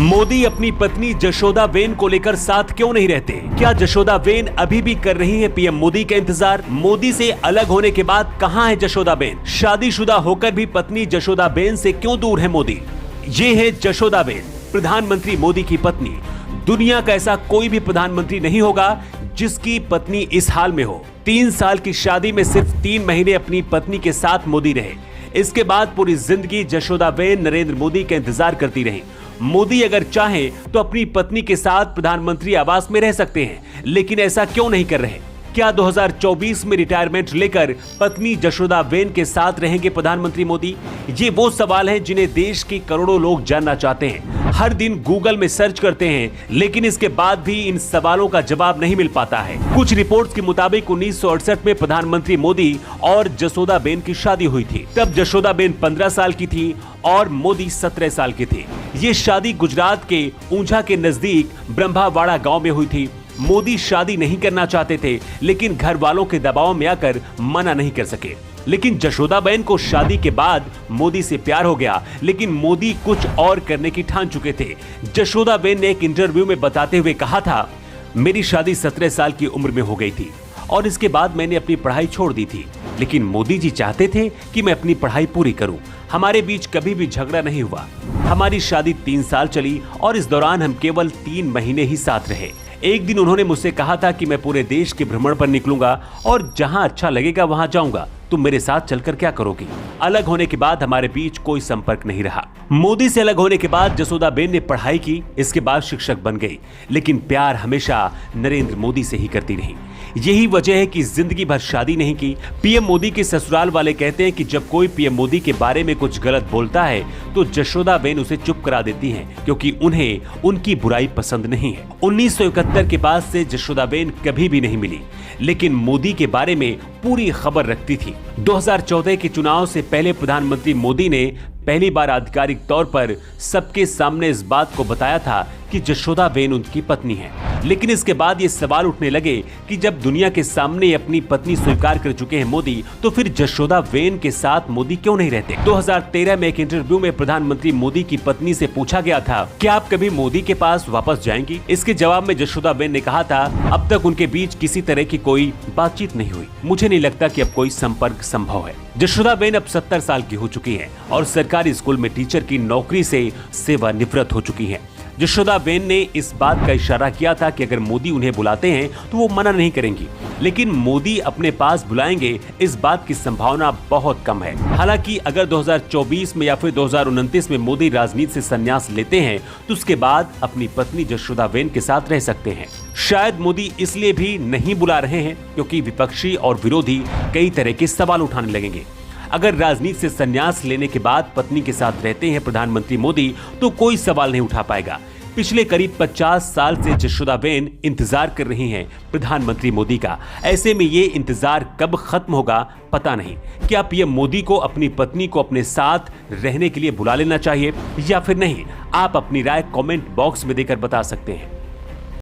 मोदी अपनी पत्नी जशोदाबेन को लेकर साथ क्यों नहीं रहते? क्या जशोदाबेन अभी भी कर रही है पीएम मोदी का इंतजार? मोदी से अलग होने के बाद कहां है जशोदाबेन? शादीशुदा होकर भी पत्नी जशोदाबेन से क्यों दूर है मोदी? ये है जशोदाबेन, प्रधानमंत्री मोदी की पत्नी। दुनिया का ऐसा कोई भी प्रधानमंत्री नहीं होगा जिसकी पत्नी इस हाल में हो। 3 साल की शादी में सिर्फ 3 महीने अपनी पत्नी के साथ मोदी रहे। इसके बाद पूरी जिंदगी जशोदाबेन नरेंद्र मोदी का इंतजार करती रही। मोदी अगर चाहें तो अपनी पत्नी के साथ प्रधानमंत्री आवास में रह सकते हैं, लेकिन ऐसा क्यों नहीं कर रहे? क्या 2024 में रिटायरमेंट लेकर पत्नी जशोदाबेन के साथ रहेंगे प्रधानमंत्री मोदी? ये वो सवाल हैं जिन्हें देश के करोड़ों लोग जानना चाहते हैं। हर दिन गूगल में सर्च करते हैं, लेकिन इसके बाद भी इन सवालों का जवाब नहीं मिल पाता है। कुछ रिपोर्ट्स के मुताबिक 1968 में प्रधानमंत्री मोदी और जशोदाबेन की शादी हुई थी। तब जशोदाबेन 15 साल की थी और मोदी 17 साल के थे। ये शादी गुजरात के ऊंझा के नजदीक ब्रह्मावाड़ा गांव में हुई थी। मोदी शादी नहीं करना चाहते थे, लेकिन घर वालों के दबाव में आकर मना नहीं कर सके। लेकिन जशोदाबेन को शादी के बाद मोदी से प्यार हो गया, लेकिन मोदी कुछ और करने की ठान चुके थे। जशोदाबेन ने एक इंटरव्यू में बताते हुए कहा था, मेरी शादी 17 साल की उम्र में हो गई थी और इसके बाद मैंने अपनी पढ़ाई छोड़ दी थी, लेकिन मोदी जी चाहते थे कि मैं अपनी पढ़ाई पूरी करूं। हमारे बीच कभी भी झगड़ा नहीं हुआ। हमारी शादी 3 साल चली और इस दौरान हम केवल 3 महीने ही साथ रहे। एक दिन उन्होंने मुझसे कहा था कि मैं पूरे देश के भ्रमण पर निकलूंगा और जहां अच्छा लगेगा वहां जाऊंगा। तुम मेरे साथ चलकर क्या करोगी? अलग होने के बाद हमारे बीच कोई संपर्क नहीं रहा। मोदी से अलग होने के बाद जशोदाबेन ने पढ़ाई की, इसके बाद शिक्षक बन गई, लेकिन प्यार हमेशा नरेंद्र मोदी से ही करती रही। यही वजह है कि जिंदगी भर शादी नहीं की। पीएम मोदी के ससुराल वाले कहते हैं कि जब कोई पीएम मोदी के बारे में कुछ गलत बोलता है तो जशोदाबेन उसे चुप करा देती हैं, क्योंकि उन्हें उनकी बुराई पसंद नहीं है। 1971 के बाद से जशोदाबेन कभी भी नहीं मिली, लेकिन मोदी के बारे में पूरी खबर रखती थी। 2014 के चुनाव से पहले प्रधानमंत्री मोदी ने पहली बार आधिकारिक तौर पर सबके सामने इस बात को बताया था कि जशोदाबेन उनकी पत्नी है। लेकिन इसके बाद ये सवाल उठने लगे कि जब दुनिया के सामने अपनी पत्नी स्वीकार कर चुके हैं मोदी, तो फिर जशोदाबेन के साथ मोदी क्यों नहीं रहते? 2013 में एक इंटरव्यू में प्रधानमंत्री मोदी की पत्नी से पूछा गया था, क्या आप कभी मोदी के पास वापस जाएंगी? इसके जवाब में जशोदाबेन ने कहा था, अब तक उनके बीच किसी तरह की कोई बातचीत नहीं हुई। मुझे नहीं लगता कि अब कोई संपर्क संभव है। जशोदाबेन अब 70 साल की हो चुकी हैं और सरकारी स्कूल में टीचर की नौकरी से सेवानिवृत्त हो चुकी हैं। जशोदाबेन ने इस बात का इशारा किया था कि अगर मोदी उन्हें बुलाते हैं तो वो मना नहीं करेंगी, लेकिन मोदी अपने पास बुलाएंगे, इस बात की संभावना बहुत कम है। हालांकि अगर 2024 में या फिर 2029 में मोदी राजनीति से संन्यास लेते हैं तो उसके बाद अपनी पत्नी जशोदाबेन के साथ रह सकते हैं। शायद मोदी इसलिए भी नहीं बुला रहे हैं क्योंकि विपक्षी और विरोधी कई तरह के सवाल उठाने लगेंगे। अगर राजनीति से संन्यास लेने के बाद पत्नी के साथ रहते हैं प्रधानमंत्री मोदी, तो कोई सवाल नहीं उठा पाएगा। पिछले करीब 50 साल से जशोदाबेन इंतजार कर रही हैं प्रधानमंत्री मोदी का। ऐसे में ये इंतजार कब खत्म होगा पता नहीं। क्या पीएम मोदी को अपनी पत्नी को अपने साथ रहने के लिए बुला लेना चाहिए या फिर नहीं? आप अपनी राय कमेंट बॉक्स में देकर बता सकते हैं।